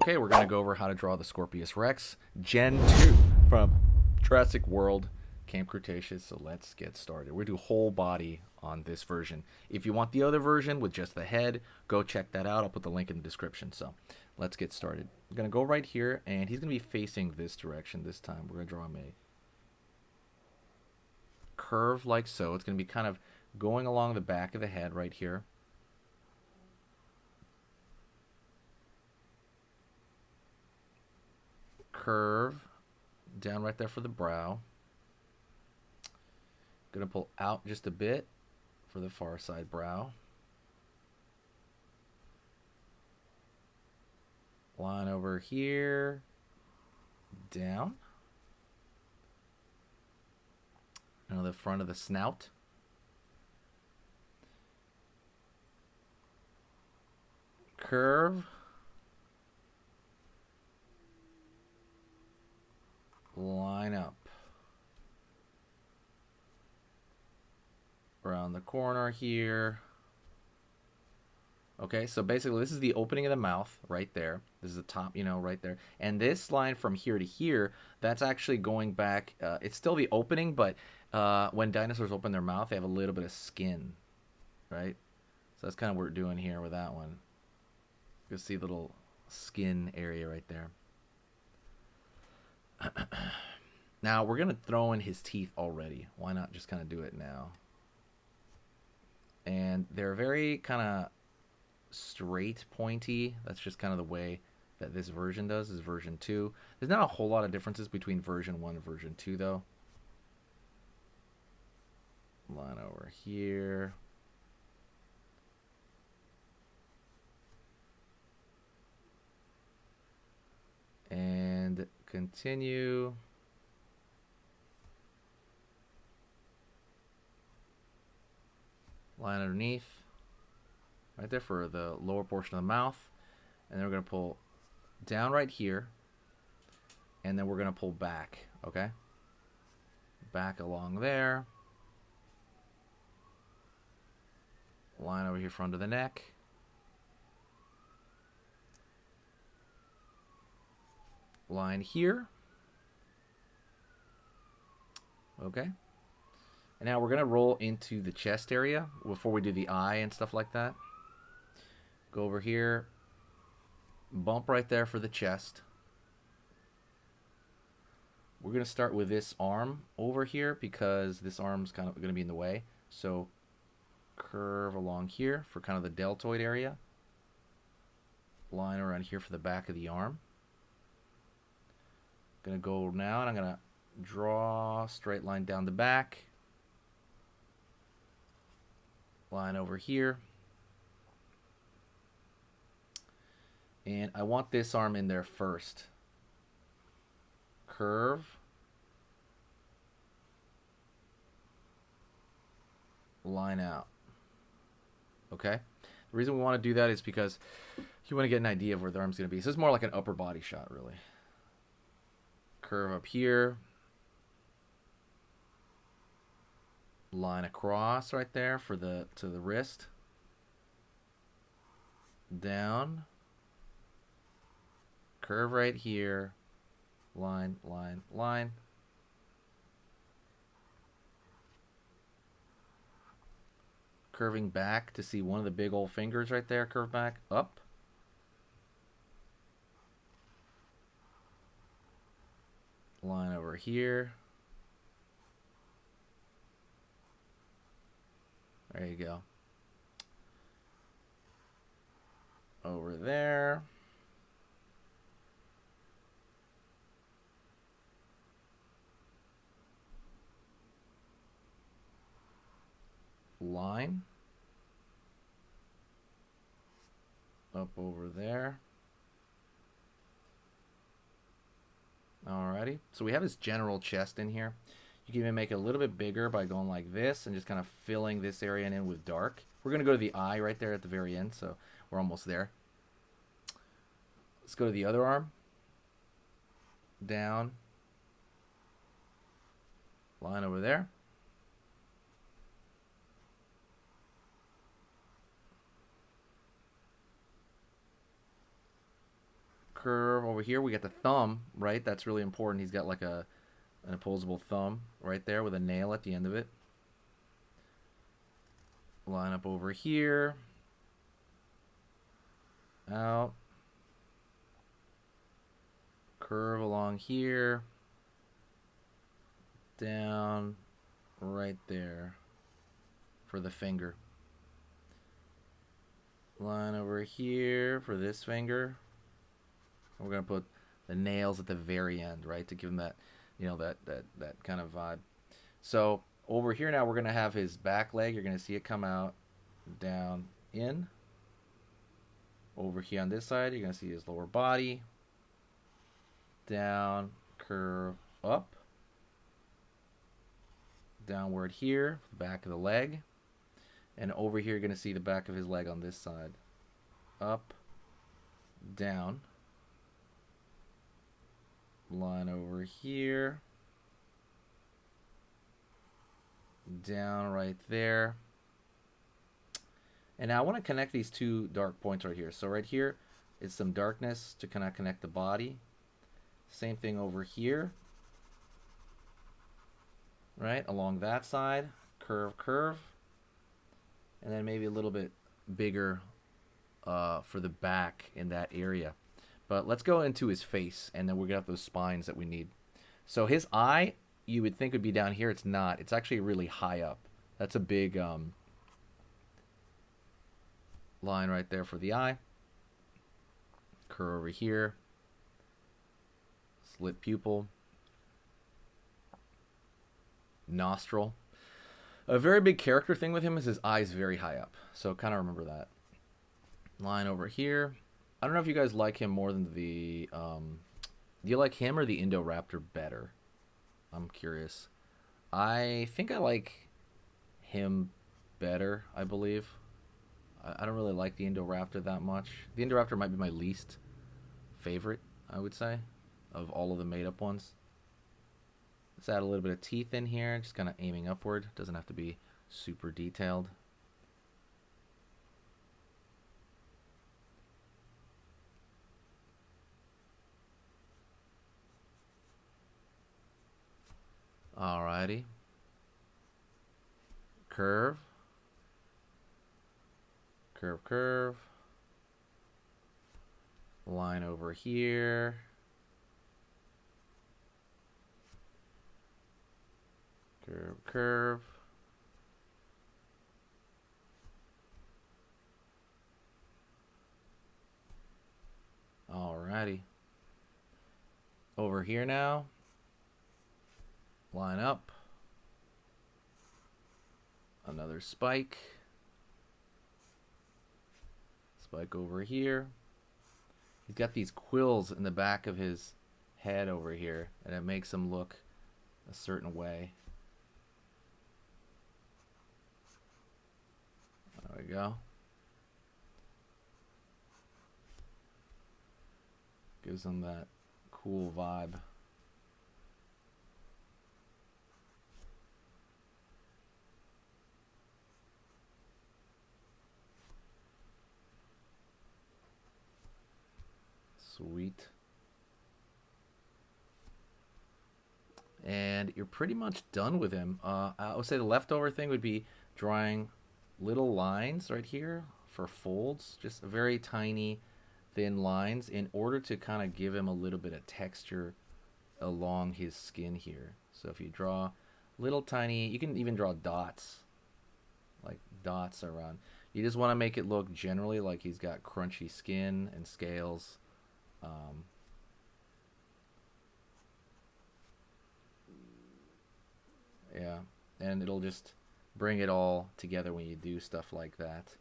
Okay, we're going to go over how to draw the Scorpious Rex Gen 2 from Jurassic World, Camp Cretaceous. So let's get started. We're going to do whole body on this version. If you want the other version with just the head, go check that out. I'll put the link in the description. So let's get started. We're going to go right here, and he's going to be facing this direction this time. We're going to draw him a curve like so. It's going to be kind of going along the back of the head right here. Curve down right there for the brow. Gonna pull out just a bit for the far side brow. Line over here, down. Now the front of the snout. Curve. Line up. Around the corner here. Okay, so basically this is the opening of the mouth right there. This is the top, right there. And this line from here to here, that's actually going back. It's still the opening, but when dinosaurs open their mouth, they have a little bit of skin, right? So that's kind of what we're doing here with that one. You can see the little skin area right there. Now we're going to throw in his teeth already. Why not just kind of do it now? And they're very kind of straight, pointy. That's just kind of the way that this version does, is version 2. There's not a whole lot of differences between version 1 and version 2 though. Line over here. And continue. Line underneath. Right there for the lower portion of the mouth. And then we're going to pull down right here. And then we're going to pull back. Okay? Back along there. Line over here front of the neck. Line here. Okay. And now we're going to roll into the chest area before we do the eye and stuff like that. Go over here. Bump right there for the chest. We're going to start with this arm over here because this arm's kind of going to be in the way. So curve along here for kind of the deltoid area. Line around here for the back of the arm. Going to go now and I'm going to draw a straight line down the back. Line over here. And I want this arm in there first. Curve. Line out. Okay? The reason we want to do that is because you want to get an idea of where the arm's going to be. So it's more like an upper body shot, really. Curve up here. Line across right there for to the wrist. Down. Curve right here. Line, line, line. Curving back to see one of the big old fingers right there. Curve back. Up. Line over here. There you go. Over there. Line. Up over there. Alrighty. So we have his general chest in here. You can even make it a little bit bigger by going like this and just kind of filling this area in with dark. We're going to go to the eye right there at the very end, so we're almost there. Let's go to the other arm. Down. Line over there. curve over here. We got the thumb, right? That's really important. He's got like an opposable thumb right there with a nail at the end of it. Line up over here. Out. Curve along here. Down right there for the finger. Line over here for this finger. We're going to put the nails at the very end, right, to give him that, you know, that kind of vibe. So over here now we're going to have his back leg. You're going to see it come out, down, in. Over here on this side, you're going to see his lower body. Down, curve, up. Downward here, back of the leg. And over here, you're going to see the back of his leg on this side. Up, down. Line over here. Down right there. And now I want to connect these two dark points right here. So right here is some darkness to kind of connect the body. Same thing over here. Right, along that side. Curve, curve. And then maybe a little bit bigger for the back in that area. But let's go into his face, and then we're going to have those spines that we need. So his eye, you would think would be down here. It's not. It's actually really high up. That's a big line right there for the eye. Curve over here. Slit pupil. Nostril. A very big character thing with him is his eyes very high up. So kind of remember that. Line over here. I don't know if you guys like him more than the... do you like him or the Indoraptor better? I'm curious. I think I like him better, I believe. I don't really like the Indoraptor that much. The Indoraptor might be my least favorite, I would say, of all of the made-up ones. Let's add a little bit of teeth in here, just kind of aiming upward. Doesn't have to be super detailed. Alrighty. Curve. Curve, curve. Line over here. Curve, curve. Alrighty. Over here now. Line up. Another spike. Spike over here. He's got these quills in the back of his head over here, and it makes him look a certain way. There we go. Gives him that cool vibe. Sweet. And you're pretty much done with him. I would say the leftover thing would be drawing little lines right here for folds, just very tiny thin lines in order to kind of give him a little bit of texture along his skin here. So if you draw little tiny, you can even draw dots, like dots around. You just want to make it look generally like he's got crunchy skin and scales. Yeah, and it'll just bring it all together when you do stuff like that.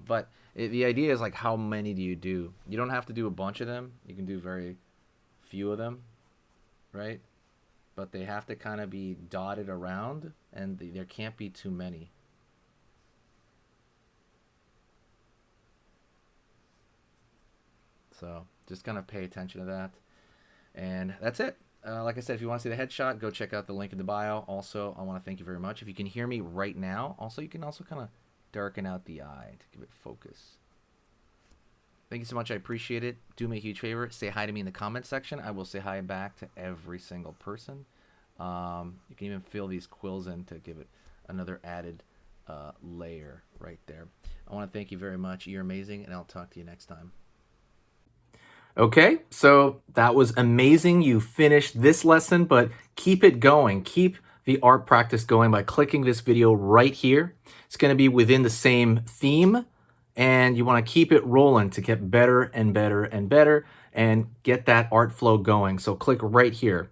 But the idea is like, how many do you do? You don't have to do a bunch of them. You can do very few of them, right? But they have to kind of be dotted around, and there can't be too many. So just kind of pay attention to that. And that's it. Like I said, if you want to see the headshot, go check out the link in the bio. Also, I want to thank you very much. If you can hear me right now, also you can also kind of darken out the eye to give it focus. Thank Thank you so much. I appreciate it. Do me a huge favor. Say hi to me in the comment section. I will say hi back to every single person. You can even fill these quills in to give it another added layer right there. I want to thank you very much. You're amazing, and I'll talk to you next time. Okay, so that was amazing. You finished this lesson, but keep it going. Keep the art practice going by clicking this video right here. It's going to be within the same theme, and you want to keep it rolling to get better and better and better and get that art flow going. So click right here.